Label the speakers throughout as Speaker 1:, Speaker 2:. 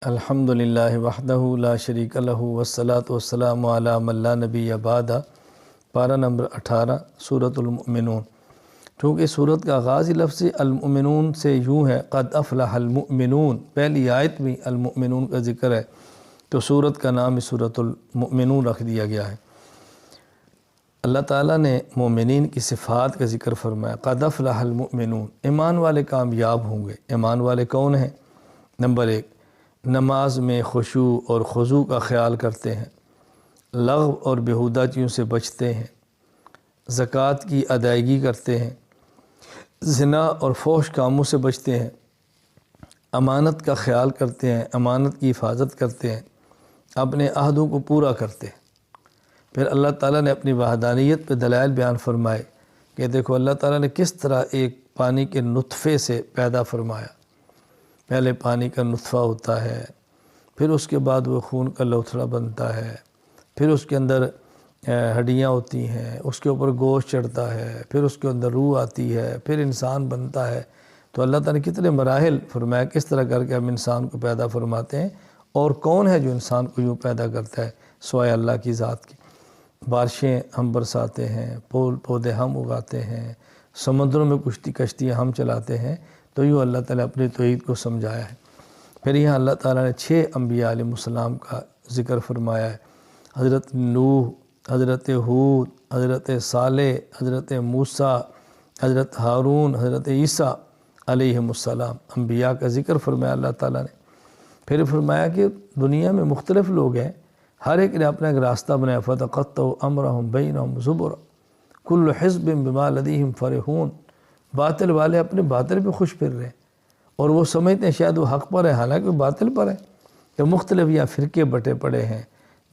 Speaker 1: الحمدللہ وحدہ لا شریک لہ والصلاة والسلام علی من لا نبی بعدہ۔ پارہ نمبر 18 سورۃ المؤمنون۔ چونکہ سورت کا آغاز ہی لفظ المؤمنون سے یوں ہے، قد افلح المؤمنون، پہلی آیت بھی المؤمنون کا ذکر ہے، تو سورت کا نام ہی سورۃ المؤمنون رکھ دیا گیا ہے۔ اللہ تعالیٰ نے مومنین کی صفات کا ذکر فرمایا، قد افلح المؤمنون، ایمان والے کامیاب ہوں گے۔ ایمان والے کون ہیں؟ نمبر 1، نماز میں خشوع اور خضوع کا خیال کرتے ہیں، لغو اور بیہودہ چیزوں سے بچتے ہیں، زکوٰۃ کی ادائیگی کرتے ہیں، زنا اور فحش کاموں سے بچتے ہیں، امانت کا خیال کرتے ہیں، امانت کی حفاظت کرتے ہیں، اپنے عہدوں کو پورا کرتے ہیں۔ پھر اللہ تعالیٰ نے اپنی وحدانیت پہ دلائل بیان فرمائے کہ دیکھو اللہ تعالیٰ نے کس طرح ایک پانی کے نطفے سے پیدا فرمایا۔ پہلے پانی کا نطفہ ہوتا ہے، پھر اس کے بعد وہ خون کا لوتھڑا بنتا ہے، پھر اس کے اندر ہڈیاں ہوتی ہیں، اس کے اوپر گوشت چڑھتا ہے، پھر اس کے اندر روح آتی ہے، پھر انسان بنتا ہے۔ تو اللہ تعالیٰ نے کتنے مراحل فرمایا، کس طرح کر کے ہم انسان کو پیدا فرماتے ہیں، اور کون ہے جو انسان کو یوں پیدا کرتا ہے سوائے اللہ کی ذات کی۔ بارشیں ہم برساتے ہیں، پھول پودے ہم اگاتے ہیں، سمندروں میں کشتیاں ہم چلاتے ہیں، تو یوں اللہ تعالیٰ اپنی توحید کو سمجھایا ہے۔ پھر یہاں اللہ تعالیٰ نے 6 انبیاء علیہ السلام کا ذکر فرمایا ہے، حضرت نوح، حضرت ہود، حضرت صالح، حضرت موسیٰ، حضرت ہارون، حضرت عیسیٰ علیہ السلام، انبیاء کا ذکر فرمایا اللہ تعالیٰ نے۔ پھر فرمایا کہ دنیا میں مختلف لوگ ہیں، ہر ایک نے اپنا ایک راستہ بنایا، فَتَقَطَّعُوا أَمْرَهُمْ بَيْنَهُمْ زُبُرًا كُلُّ حِزْبٍ بِمَا لَدَيْهِمْ فَرِحُونَ۔ باطل والے اپنے باطل پہ خوش پھر رہے ہیں، اور وہ سمجھتے ہیں شاید وہ حق پر ہے، حالانکہ وہ باطل پر ہے۔ تو مختلف یا فرقے بٹے پڑے ہیں،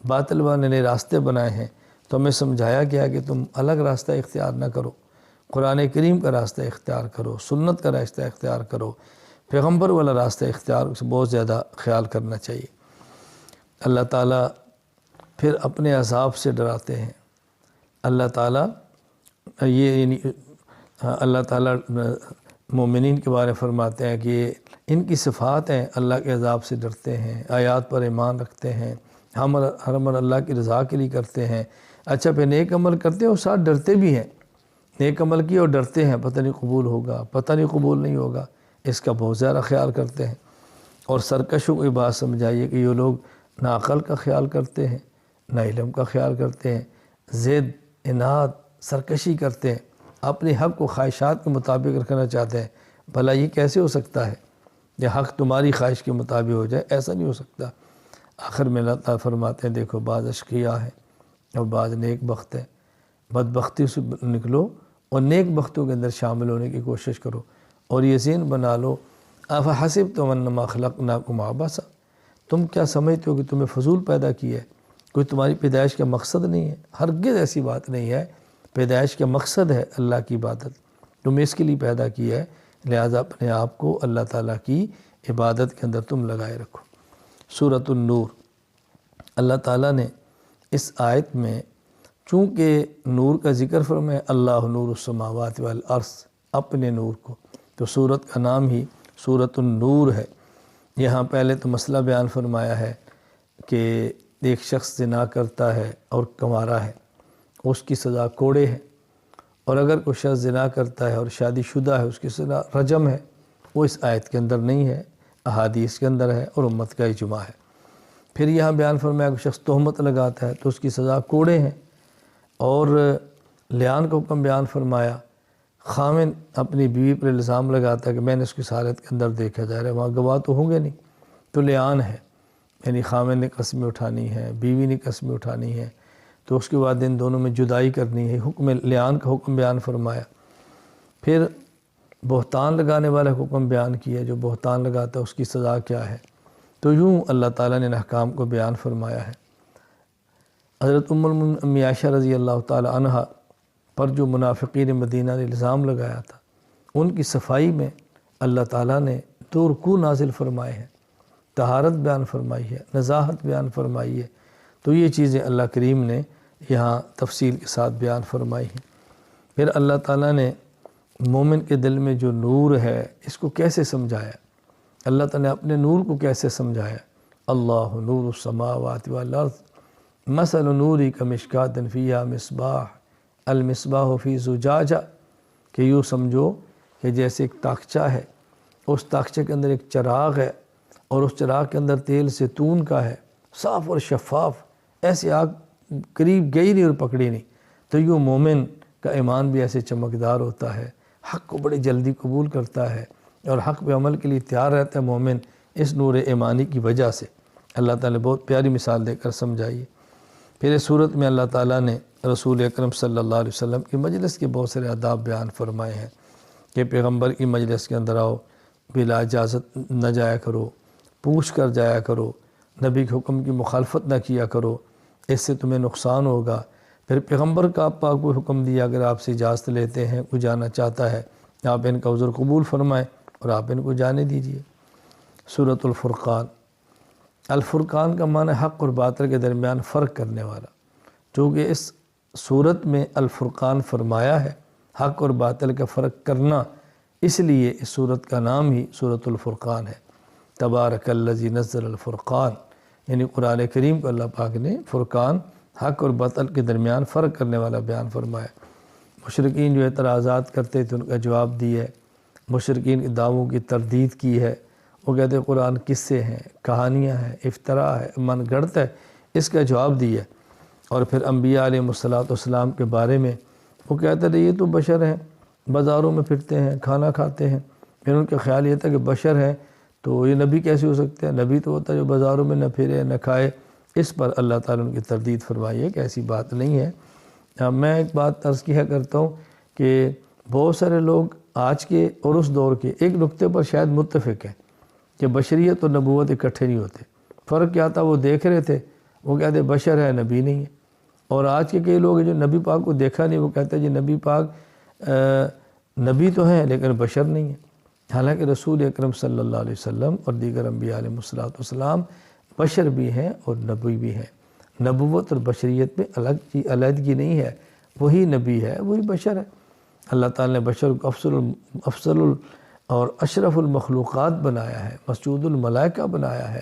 Speaker 1: باطل والے نے راستے بنائے ہیں، تو ہمیں سمجھایا گیا کہ تم الگ راستہ اختیار نہ کرو، قرآن کریم کا راستہ اختیار کرو، سنت کا راستہ اختیار کرو، پیغمبر والا راستہ اختیار سے بہت زیادہ خیال کرنا چاہیے۔ اللہ تعالیٰ پھر اپنے عذاب سے ڈراتے ہیں۔ اللہ تعالیٰ اللہ تعالیٰ مومنین کے بارے میں فرماتے ہیں کہ ان کی صفات ہیں، اللہ کے عذاب سے ڈرتے ہیں، آیات پر ایمان رکھتے ہیں، ہر عمل اللہ کی رضا کے لیے کرتے ہیں۔ اچھا، پھر نیک عمل کرتے ہیں اور ساتھ ڈرتے بھی ہیں۔ نیک عمل کی اور ڈرتے ہیں، پتہ نہیں قبول ہوگا، پتہ نہیں قبول نہیں ہوگا، اس کا بہت زیادہ خیال کرتے ہیں۔ اور سرکشوں کو یہ بات سمجھائیے کہ یہ لوگ نہ عقل کا خیال کرتے ہیں، نہ علم کا خیال کرتے ہیں، ضد، عناد، سرکشی کرتے ہیں، اپنے حق کو خواہشات کے مطابق رکھنا چاہتے ہیں۔ بھلا یہ کیسے ہو سکتا ہے کہ حق تمہاری خواہش کے مطابق ہو جائے؟ ایسا نہیں ہو سکتا۔ آخر میں اللہ تعالیٰ فرماتے ہیں دیکھو بعض اشقیاء ہیں اور بعض نیک بخت ہیں، بدبختی سے نکلو اور نیک بختوں کے اندر شامل ہونے کی کوشش کرو، اور یہ ذہن بنا لو، افحسبتم انما خلقناکم عبثا، تم کیا سمجھتے ہو کہ تمہیں فضول پیدا کیا ہے؟ کوئی تمہاری پیدائش کا مقصد نہیں ہے؟ ہرگز ایسی بات نہیں ہے۔ پیدائش کا مقصد ہے اللہ کی عبادت، تم اس کے لیے پیدا کیا ہے، لہٰذا اپنے آپ کو اللہ تعالیٰ کی عبادت کے اندر تم لگائے رکھو۔ سورۃ النور، اللہ تعالیٰ نے اس آیت میں چونکہ نور کا ذکر فرمایا، اللہ نور السماوات والارض، اپنے نور کو، تو سورت کا نام ہی سورۃ النور ہے۔ یہاں پہلے تو مسئلہ بیان فرمایا ہے کہ ایک شخص زنا کرتا ہے اور کنوارا ہے، اس کی سزا کوڑے ہے، اور اگر کوئی شخص زنا کرتا ہے اور شادی شدہ ہے، اس کی سزا رجم ہے۔ وہ اس آیت کے اندر نہیں ہے، احادیث کے اندر ہے اور امت کا اجماع ہے۔ پھر یہاں بیان فرمایا کہ شخص تہمت لگاتا ہے تو اس کی سزا کوڑے ہیں، اور لعان کا حکم بیان فرمایا، خامن اپنی بیوی پر الزام لگاتا ہے کہ میں نے اس کی حالت کے اندر دیکھا جا رہا ہے، وہاں گواہ تو ہوں گے نہیں، تو لعان ہے، یعنی خامن نے قسمیں اٹھانی ہے، بیوی نے قسمیں اٹھانی ہے، تو اس کے بعد ان دونوں میں جدائی کرنی ہے، حکم لعان کا حکم بیان فرمایا۔ پھر بہتان لگانے والا حکم بیان کیا، جو بہتان لگاتا ہے اس کی سزا کیا ہے۔ تو یوں اللہ تعالیٰ نے احکام کو بیان فرمایا ہے۔ حضرت ام المؤمنین عائشہ رضی اللہ تعالیٰ عنہا پر جو منافقین مدینہ نے الزام لگایا تھا، ان کی صفائی میں اللہ تعالیٰ نے 2 رکوع نازل فرمائے ہیں، طہارت بیان فرمائی ہے، نزاہت بیان فرمائی ہے۔ تو یہ چیزیں اللہ کریم نے یہاں تفصیل کے ساتھ بیان فرمائی ہیں۔ پھر اللہ تعالیٰ نے مومن کے دل میں جو نور ہے اس کو کیسے سمجھایا، اللہ تعالیٰ نے اپنے نور کو کیسے سمجھایا۔ اللہ نور السماوات والارض مثل نوری کمشکات فیہا مصباح المصباح فی زجاجہ، کہ یوں سمجھو کہ جیسے ایک تاخچہ ہے، اس تاخچے کے اندر ایک چراغ ہے اور اس چراغ کے اندر تیل زیتون کا ہے، صاف اور شفاف، ایسے آگ قریب گئی نہیں اور پکڑی نہیں۔ تو یوں مومن کا ایمان بھی ایسے چمکدار ہوتا ہے، حق کو بڑی جلدی قبول کرتا ہے اور حق پہ عمل کے لیے تیار رہتا ہے مومن، اس نور ایمانی کی وجہ سے۔ اللہ تعالیٰ نے بہت پیاری مثال دے کر سمجھائی ہے۔ پھر اس صورت میں اللہ تعالیٰ نے رسول اکرم صلی اللہ علیہ وسلم کی مجلس کے بہت سارے آداب بیان فرمائے ہیں کہ پیغمبر کی مجلس کے اندر آؤ، بلا اجازت نہ جایا کرو، پوچھ کر جایا کرو، نبی کے حکم کی مخالفت نہ کیا کرو، اس سے تمہیں نقصان ہوگا۔ پھر پیغمبر کا آپ پاک کوئی حکم دیا، اگر آپ سے اجازت لیتے ہیں، کوئی جانا چاہتا ہے، آپ ان کا عذر قبول فرمائیں اور آپ ان کو جانے دیجئے۔ سورۃ الفرقان، الفرقان کا معنی حق اور باطل کے درمیان فرق کرنے والا، چونکہ اس صورت میں الفرقان فرمایا ہے، حق اور باطل کا فرق کرنا، اس لیے اس صورت کا نام ہی سورۃ الفرقان ہے۔ تبارک الذی نزل الفرقان، یعنی قرآن کریم کو اللہ پاک نے فرقان، حق اور باطل کے درمیان فرق کرنے والا بیان فرمایا۔ مشرکین جو اعتراضات کرتے تھے ان کا جواب دیا ہے، مشرکین کے دعووں کی تردید کی ہے، وہ کہتے ہیں قرآن قصے ہیں، کہانیاں ہیں، افطرا ہے، من گڑت ہے، اس کا جواب دیا۔ اور پھر انبیاء علیہ السلام کے بارے میں وہ کہتے رہے یہ تو بشر ہیں، بازاروں میں پھرتے ہیں، کھانا کھاتے ہیں۔ پھر ان کا خیال یہ تھا کہ بشر ہیں تو یہ نبی کیسے ہو سکتے ہیں؟ نبی تو ہوتا ہے جو بازاروں میں نہ پھرے نہ کھائے۔ اس پر اللہ تعالیٰ ان کی تردید فرمائی ہے کہ ایسی بات نہیں ہے۔ میں ایک بات عرض کیا کرتا ہوں کہ بہت سارے لوگ آج کے اور اس دور کے ایک نقطے پر شاید متفق ہیں کہ بشریت اور نبوت اکٹھے نہیں ہوتے۔ فرق کیا تھا؟ وہ دیکھ رہے تھے، وہ کہتے بشر ہے، نبی نہیں ہے۔ اور آج کے کئی لوگ ہیں جو نبی پاک کو دیکھا نہیں، وہ کہتے ہیں جی نبی پاک نبی تو ہیں لیکن بشر نہیں ہے۔ حالانکہ رسول اکرم صلی اللہ علیہ وسلم اور دیگر انبیاء علیہ السلام بشر بھی ہیں اور نبی بھی ہیں۔ نبوت اور بشریت میں علیحدگی نہیں ہے، وہی نبی ہے، وہی بشر ہے۔ اللہ تعالیٰ نے بشر کو افضل اور اشرف المخلوقات بنایا ہے، مسجود الملائکہ بنایا ہے،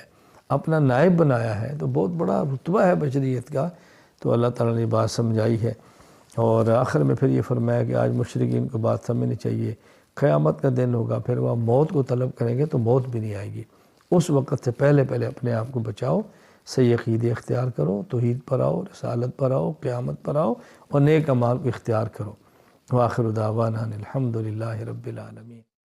Speaker 1: اپنا نائب بنایا ہے، تو بہت بڑا رتبہ ہے بشریت کا۔ تو اللہ تعالیٰ نے بات سمجھائی ہے اور آخر میں پھر یہ فرمایا کہ آج مشرکین کو بات سمجھنی چاہیے، قیامت کا دن ہوگا، پھر وہ موت کو طلب کریں گے تو موت بھی نہیں آئے گی۔ اس وقت سے پہلے اپنے آپ کو بچاؤ، صحیح عقیدے اختیار کرو، توحید پر آؤ، رسالت پر آؤ، قیامت پر آؤ اور نیک اعمال کو اختیار کرو۔ وآخر دعوانا الحمدللہ رب العالمین۔